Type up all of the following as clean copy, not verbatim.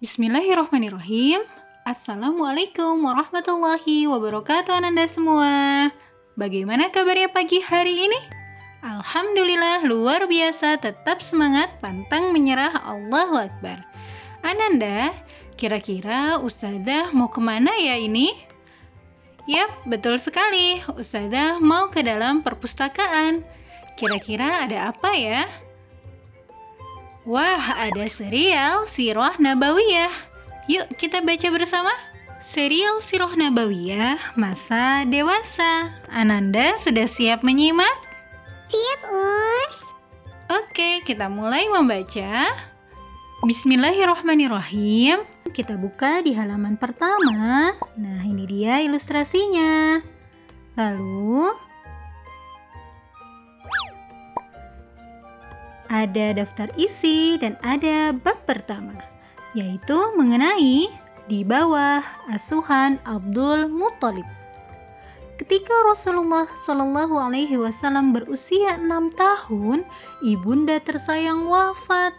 Bismillahirrahmanirrahim. Assalamualaikum warahmatullahi wabarakatuh Ananda semua. Bagaimana kabarnya pagi hari ini? Alhamdulillah luar biasa, tetap semangat, pantang menyerah, Allahu Akbar. Ananda, kira-kira Ustazah mau kemana ya ini? Yap, betul sekali. Ustazah mau ke dalam perpustakaan. Kira-kira ada apa ya? Wah, ada serial Sirah Nabawiyah. Yuk kita baca bersama. Serial Sirah Nabawiyah masa dewasa. Ananda sudah siap menyimak? Siap, Us. Oke, kita mulai membaca. Bismillahirrahmanirrahim. Kita buka di halaman pertama. Nah, ini dia ilustrasinya. Lalu ada daftar isi dan ada bab pertama, yaitu mengenai di bawah asuhan Abdul Muthalib. Ketika Rasulullah Shallallahu Alaihi Wasallam berusia 6 tahun, ibunda tersayang wafat.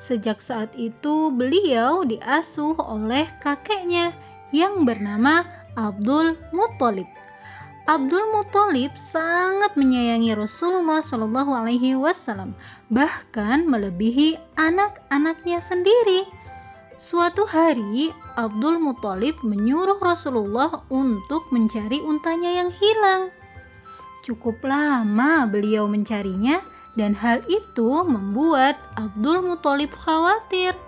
Sejak saat itu beliau diasuh oleh kakeknya yang bernama Abdul Muthalib. Abdul Muthalib sangat menyayangi Rasulullah Shallallahu Alaihi Wasallam, bahkan melebihi anak-anaknya sendiri. Suatu hari, Abdul Muthalib menyuruh Rasulullah untuk mencari untanya yang hilang. Cukup lama beliau mencarinya, dan hal itu membuat Abdul Muthalib khawatir.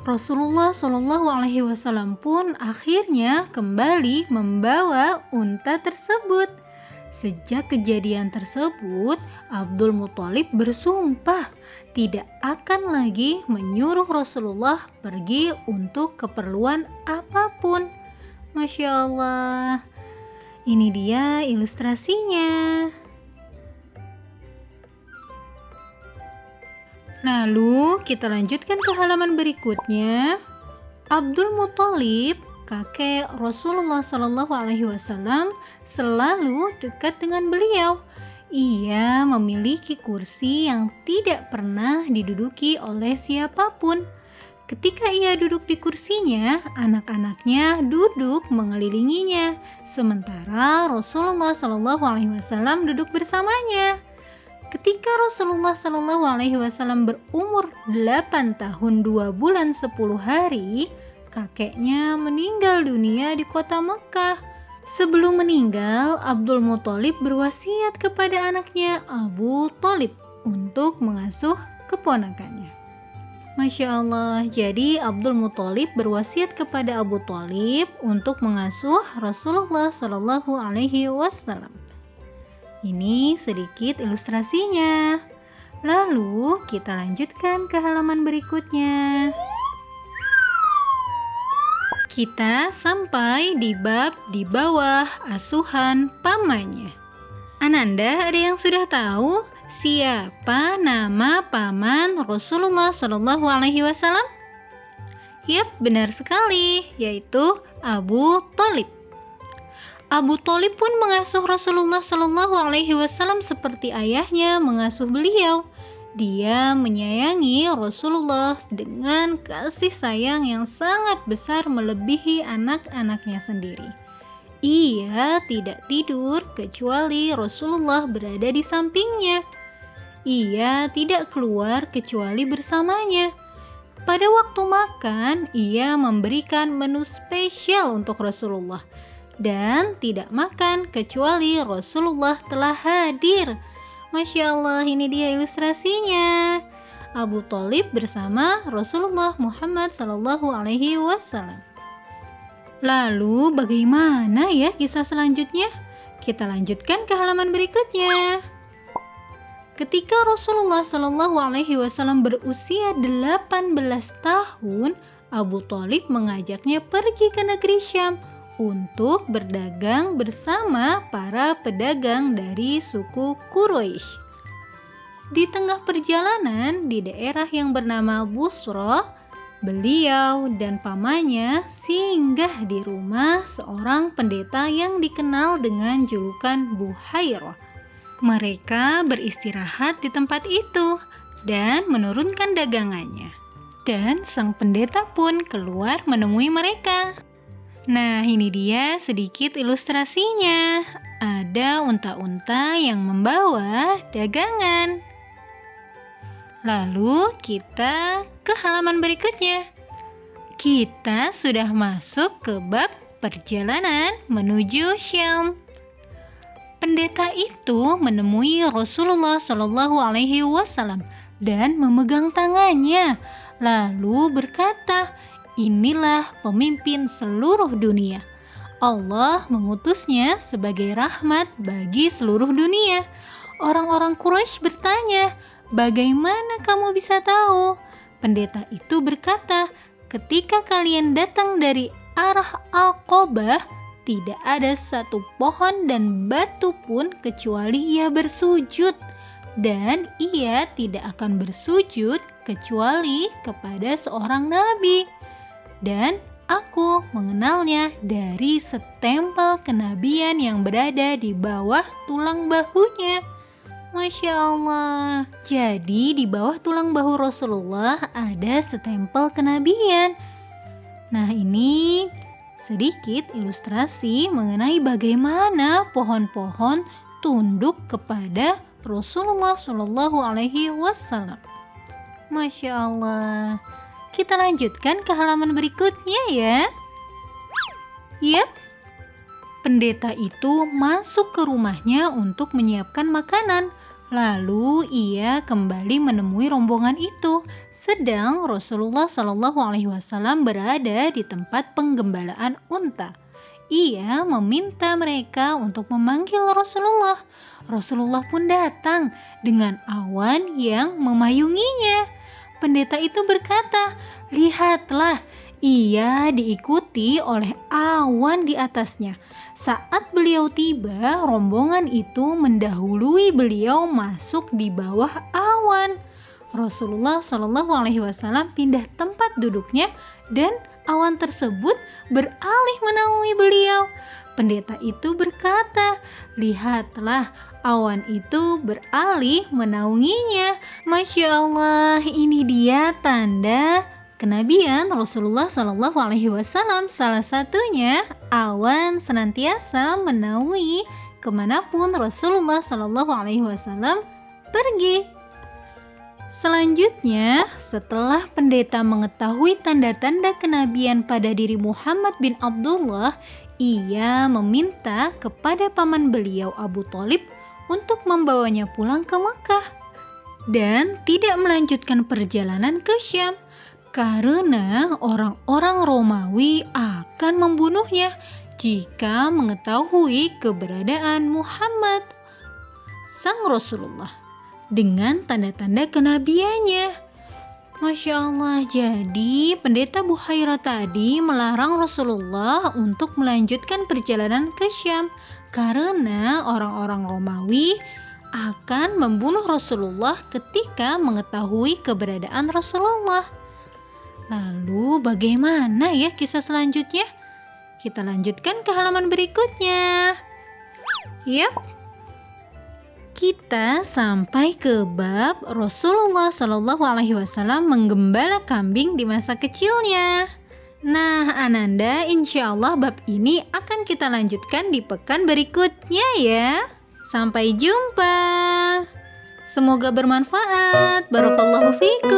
Rasulullah Shallallahu Alaihi Wasallam pun akhirnya kembali membawa unta tersebut. Sejak kejadian tersebut, Abdul Muthalib bersumpah tidak akan lagi menyuruh Rasulullah pergi untuk keperluan apapun. Masya Allah, ini dia ilustrasinya. Lalu kita lanjutkan ke halaman berikutnya. Abdul Muthalib, kakek Rasulullah Shallallahu Alaihi Wasallam, selalu dekat dengan beliau. Ia memiliki kursi yang tidak pernah diduduki oleh siapapun. Ketika ia duduk di kursinya, anak-anaknya duduk mengelilinginya, sementara Rasulullah Shallallahu Alaihi Wasallam duduk bersamanya. Ketika Rasulullah Shallallahu Alaihi Wasallam berumur 8 tahun 2 bulan 10 hari, kakeknya meninggal dunia di kota Mekah. Sebelum meninggal, Abdul Muthalib berwasiat kepada anaknya Abu Thalib untuk mengasuh keponakannya. Masya Allah, jadi Abdul Muthalib berwasiat kepada Abu Thalib untuk mengasuh Rasulullah Shallallahu Alaihi Wasallam. Ini sedikit ilustrasinya. Lalu kita lanjutkan ke halaman berikutnya. Kita sampai di bab di bawah asuhan pamannya. Ananda, ada yang sudah tahu siapa nama paman Rasulullah Shallallahu Alaihi Wasallam? Yap, benar sekali, yaitu Abu Thalib. Abu Thalib pun mengasuh Rasulullah Shallallahu Alaihi Wasallam seperti ayahnya mengasuh beliau. Dia menyayangi Rasulullah dengan kasih sayang yang sangat besar melebihi anak-anaknya sendiri. Ia tidak tidur kecuali Rasulullah berada di sampingnya. Ia tidak keluar kecuali bersamanya. Pada waktu makan, ia memberikan menu spesial untuk Rasulullah. Dan tidak makan kecuali Rasulullah telah hadir. Masya Allah, ini dia ilustrasinya. Abu Thalib bersama Rasulullah Muhammad Sallallahu Alaihi Wasallam. Lalu bagaimana ya kisah selanjutnya? Kita lanjutkan ke halaman berikutnya. Ketika Rasulullah Sallallahu Alaihi Wasallam berusia 18 tahun, Abu Thalib mengajaknya pergi ke negeri Syam untuk berdagang bersama para pedagang dari suku Quraisy. Di tengah perjalanan di daerah yang bernama Busra, beliau dan pamannya singgah di rumah seorang pendeta yang dikenal dengan julukan Buhairah. Mereka beristirahat di tempat itu dan menurunkan dagangannya. dan sang pendeta pun keluar menemui mereka. Nah, ini dia sedikit ilustrasinya. Ada unta-unta yang membawa dagangan. Lalu kita ke halaman berikutnya. Kita sudah masuk ke bab perjalanan menuju Syam. Pendeta itu menemui Rasulullah Shallallahu Alaihi Wasallam dan memegang tangannya, lalu berkata, "Inilah pemimpin seluruh dunia. Allah mengutusnya sebagai rahmat bagi seluruh dunia." Orang-orang Quraisy bertanya, "Bagaimana kamu bisa tahu?" Pendeta itu berkata, "Ketika kalian datang dari arah Aqabah, tidak ada satu pohon dan batu pun kecuali ia bersujud, dan ia tidak akan bersujud kecuali kepada seorang nabi. Dan aku mengenalnya dari setempel kenabian yang berada di bawah tulang bahunya." Masya Allah. Jadi di bawah tulang bahu Rasulullah ada setempel kenabian. Nah, ini sedikit ilustrasi mengenai bagaimana pohon-pohon tunduk kepada Rasulullah Shallallahu Alaihi Wasallam. Masya Allah. Kita lanjutkan ke halaman berikutnya ya. Yap. Pendeta itu masuk ke rumahnya untuk menyiapkan makanan. Lalu ia kembali menemui rombongan itu, sedang Rasulullah Shallallahu Alaihi Wasallam berada di tempat penggembalaan unta. Ia meminta mereka untuk memanggil Rasulullah. Rasulullah pun datang dengan awan yang memayunginya. Pendeta itu berkata, "Lihatlah, ia diikuti oleh awan di atasnya." Saat beliau tiba, rombongan itu mendahului beliau masuk di bawah awan. Rasulullah Shallallahu Alaihi Wasallam pindah tempat duduknya dan awan tersebut beralih menaungi beliau. Pendeta itu berkata, "Lihatlah, awan itu beralih menaunginya." Masya Allah, ini dia tanda kenabian Rasulullah Shallallahu Alaihi Wasallam. Salah satunya awan senantiasa menaungi kemanapun Rasulullah Shallallahu Alaihi Wasallam pergi. Selanjutnya, setelah pendeta mengetahui tanda-tanda kenabian pada diri Muhammad bin Abdullah, ia meminta kepada paman beliau Abu Thalib untuk membawanya pulang ke Makkah dan tidak melanjutkan perjalanan ke Syam, karena orang-orang Romawi akan membunuhnya jika mengetahui keberadaan Muhammad, sang Rasulullah, dengan tanda-tanda kenabiannya. Masya Allah, jadi pendeta Buhairah tadi melarang Rasulullah untuk melanjutkan perjalanan ke Syam karena orang-orang Romawi akan membunuh Rasulullah ketika mengetahui keberadaan Rasulullah. Lalu bagaimana ya kisah selanjutnya? Kita lanjutkan ke halaman berikutnya. Yap. Kita sampai ke bab Rasulullah Shallallahu Alaihi Wasallam menggembala kambing di masa kecilnya. Nah, Ananda, insya Allah bab ini akan kita lanjutkan di pekan berikutnya ya. Sampai jumpa. Semoga bermanfaat. Barakallahu fiikum.